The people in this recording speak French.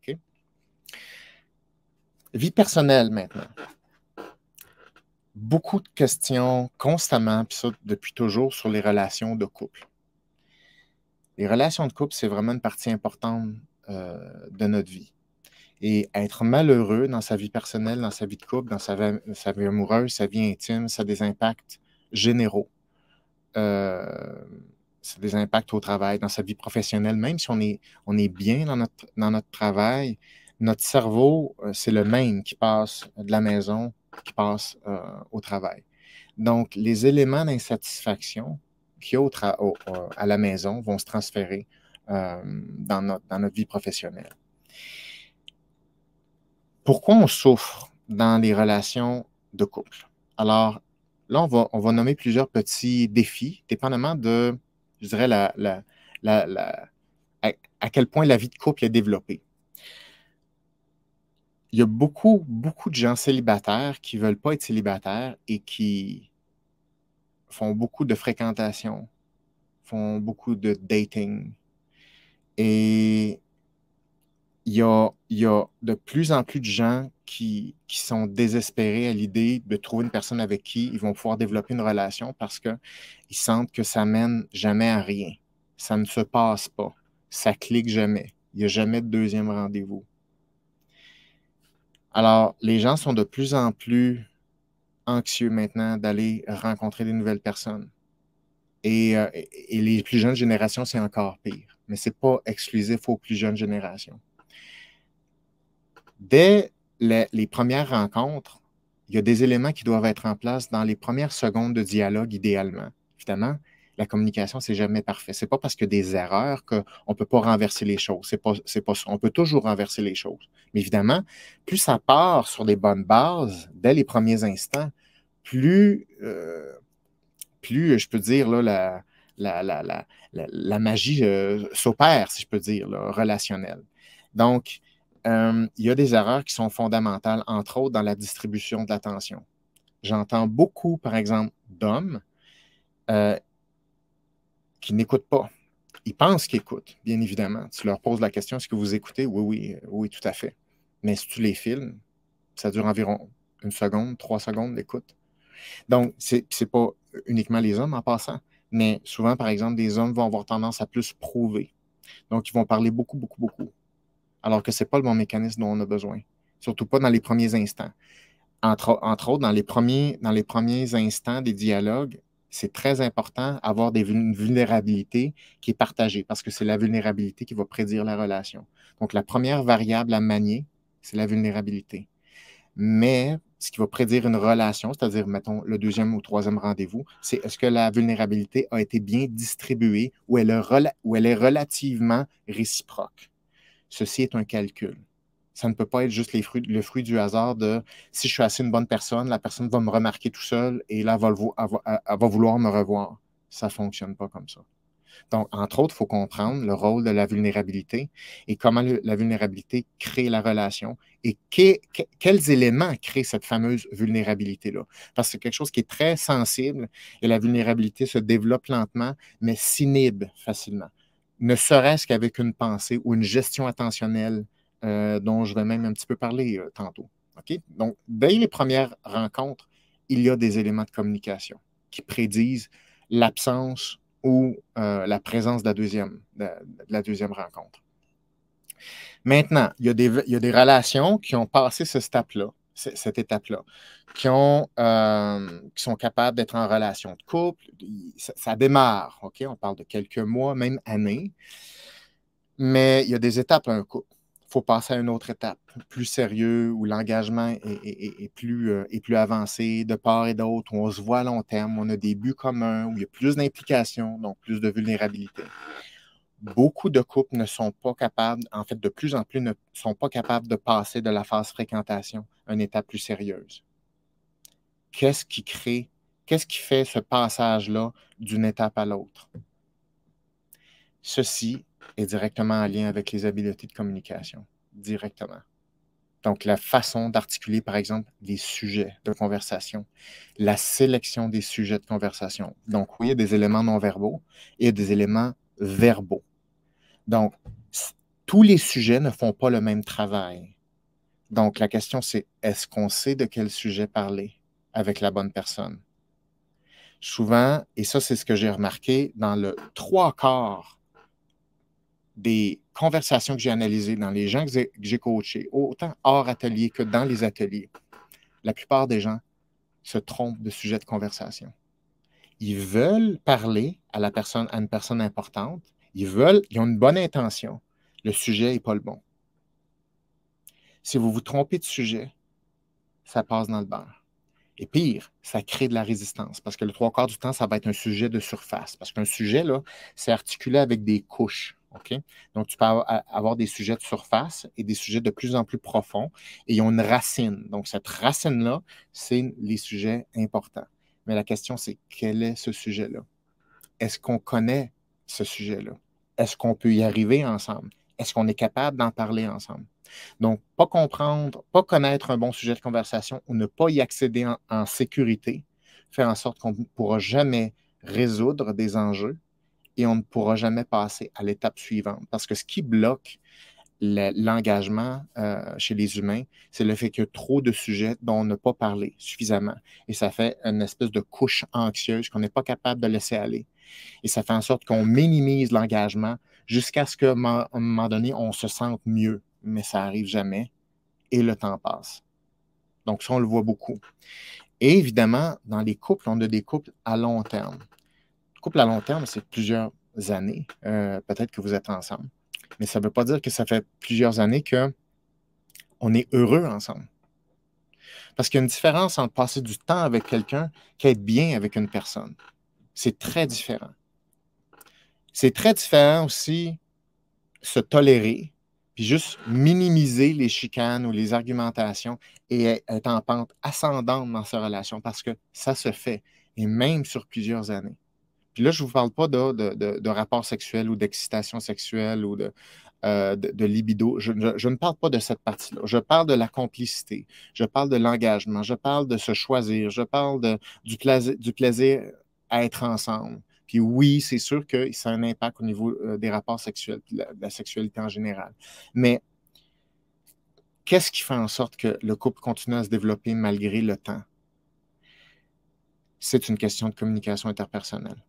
OK? Vie personnelle maintenant. Beaucoup de questions constamment, puis ça depuis toujours, sur les relations de couple. Les relations de couple, c'est vraiment une partie importante de notre vie. Et être malheureux dans sa vie personnelle, dans sa vie de couple, dans sa vie amoureuse, sa vie intime, ça a des impacts généraux. Euh, ça a des impacts au travail, dans sa vie professionnelle. Même si on est bien dans notre travail, notre cerveau, c'est le même qui passe de la maison, qui passe au travail. Donc, les éléments d'insatisfaction qu'il y a à la maison vont se transférer dans notre vie professionnelle. Pourquoi on souffre dans les relations de couple? Alors, là, on va nommer plusieurs petits défis, dépendamment de, je dirais, à quel point la vie de couple est développée. Il y a beaucoup de gens célibataires qui ne veulent pas être célibataires et qui font beaucoup de fréquentation, font beaucoup de dating. Et il y a de plus en plus de gens qui sont désespérés à l'idée de trouver une personne avec qui ils vont pouvoir développer une relation parce qu'ils sentent que ça mène jamais à rien. Ça ne se passe pas. Ça clique jamais. Il n'y a jamais de deuxième rendez-vous. Alors, les gens sont de plus en plus anxieux maintenant d'aller rencontrer des nouvelles personnes. Et les plus jeunes générations, c'est encore pire. Mais ce n'est pas exclusif aux plus jeunes générations. Dès les premières rencontres, il y a des éléments qui doivent être en place dans les premières secondes de dialogue, idéalement. Évidemment, la communication, c'est jamais parfait. C'est pas parce qu'il y a des erreurs qu'on ne peut pas renverser les choses. C'est pas ça. On peut toujours renverser les choses. Mais évidemment, plus ça part sur des bonnes bases, dès les premiers instants, plus je peux dire, là, la magie s'opère, si je peux dire, là, relationnelle. Donc, il y a des erreurs qui sont fondamentales, entre autres dans la distribution de l'attention. J'entends beaucoup, par exemple, d'hommes qui n'écoutent pas. Ils pensent qu'ils écoutent, bien évidemment. Tu leur poses la question, est-ce que vous écoutez? Oui, tout à fait. Mais si tu les filmes, ça dure environ 1 seconde, 3 secondes d'écoute. Donc, c'est pas uniquement les hommes en passant, mais souvent, par exemple, des hommes vont avoir tendance à plus prouver. Donc, ils vont parler beaucoup, alors que ce n'est pas le bon mécanisme dont on a besoin. Surtout pas dans les premiers instants. Entre autres, dans les premiers instants des dialogues, c'est très important d'avoir une vulnérabilité qui est partagée parce que c'est la vulnérabilité qui va prédire la relation. Donc, la première variable à manier, c'est la vulnérabilité. Mais ce qui va prédire une relation, c'est-à-dire, mettons, le 2e ou 3e rendez-vous, c'est est-ce que la vulnérabilité a été bien distribuée ou elle est relativement réciproque. Ceci est un calcul. Ça ne peut pas être juste le fruit du hasard de si je suis assez une bonne personne, la personne va me remarquer tout seul et là, elle va vouloir me revoir. Ça ne fonctionne pas comme ça. Donc, entre autres, il faut comprendre le rôle de la vulnérabilité et comment la vulnérabilité crée la relation et quels éléments créent cette fameuse vulnérabilité-là. Parce que c'est quelque chose qui est très sensible et la vulnérabilité se développe lentement, mais s'inhibe facilement. Ne serait-ce qu'avec une pensée ou une gestion attentionnelle dont je vais même un petit peu parler tantôt. Okay? Donc, dès les premières rencontres, il y a des éléments de communication qui prédisent l'absence ou la présence de la deuxième rencontre. Maintenant, il y a des relations qui ont passé cette étape-là, qui sont capables d'être en relation de couple. Ça démarre, OK? On parle de quelques mois, même années. Mais il y a des étapes à un couple. Il faut passer à une autre étape, plus sérieux, où l'engagement est plus avancé de part et d'autre, où on se voit à long terme, on a des buts communs, où il y a plus d'implication, donc plus de vulnérabilité. Beaucoup de couples ne sont pas capables, en fait, de plus en plus ne sont pas capables de passer de la phase fréquentation à une étape plus sérieuse. Qu'est-ce qui fait ce passage-là d'une étape à l'autre? Ceci est directement en lien avec les habiletés de communication, directement. Donc, la façon d'articuler, par exemple, des sujets de conversation, la sélection des sujets de conversation. Donc, oui, il y a des éléments non verbaux et il y a des éléments verbaux. Donc, tous les sujets ne font pas le même travail. Donc, la question, c'est est-ce qu'on sait de quel sujet parler avec la bonne personne? Souvent, et ça, c'est ce que j'ai remarqué, dans le trois quarts des conversations que j'ai analysées, dans les gens que j'ai coachés, autant hors atelier que dans les ateliers, la plupart des gens se trompent de sujet de conversation. Ils veulent parler à une personne importante, ils ont une bonne intention. Le sujet n'est pas le bon. Si vous vous trompez de sujet, ça passe dans le beurre. Et pire, ça crée de la résistance parce que le trois quarts du temps, ça va être un sujet de surface. Parce qu'un sujet, là, c'est articulé avec des couches. OK? Donc, tu peux avoir des sujets de surface et des sujets de plus en plus profonds et ils ont une racine. Donc, cette racine-là, c'est les sujets importants. Mais la question, c'est quel est ce sujet-là? Est-ce qu'on connaît ce sujet-là? Est-ce qu'on peut y arriver ensemble? Est-ce qu'on est capable d'en parler ensemble? Donc, pas comprendre, pas connaître un bon sujet de conversation ou ne pas y accéder en sécurité fait en sorte qu'on ne pourra jamais résoudre des enjeux et on ne pourra jamais passer à l'étape suivante. Parce que ce qui bloque l'engagement chez les humains, c'est le fait qu'il y a trop de sujets dont on n'a pas parlé suffisamment. Et ça fait une espèce de couche anxieuse qu'on n'est pas capable de laisser aller. Et ça fait en sorte qu'on minimise l'engagement jusqu'à ce qu'à un moment donné, on se sente mieux. Mais ça n'arrive jamais et le temps passe. Donc, ça, on le voit beaucoup. Et évidemment, dans les couples, on a des couples à long terme. Couple à long terme, c'est plusieurs années. Peut-être que vous êtes ensemble. Mais ça ne veut pas dire que ça fait plusieurs années qu'on est heureux ensemble. Parce qu'il y a une différence entre passer du temps avec quelqu'un qu'être bien avec une personne. C'est très différent. C'est très différent aussi se tolérer, puis juste minimiser les chicanes ou les argumentations et être en pente ascendante dans sa relation parce que ça se fait, et même sur plusieurs années. Puis là, je ne vous parle pas de rapport sexuel ou d'excitation sexuelle ou de libido. Je ne parle pas de cette partie-là. Je parle de la complicité. Je parle de l'engagement. Je parle de se choisir. Je parle du plaisir à être ensemble. Puis oui, c'est sûr que ça a un impact au niveau des rapports sexuels puis de la sexualité en général. Mais qu'est-ce qui fait en sorte que le couple continue à se développer malgré le temps? C'est une question de communication interpersonnelle.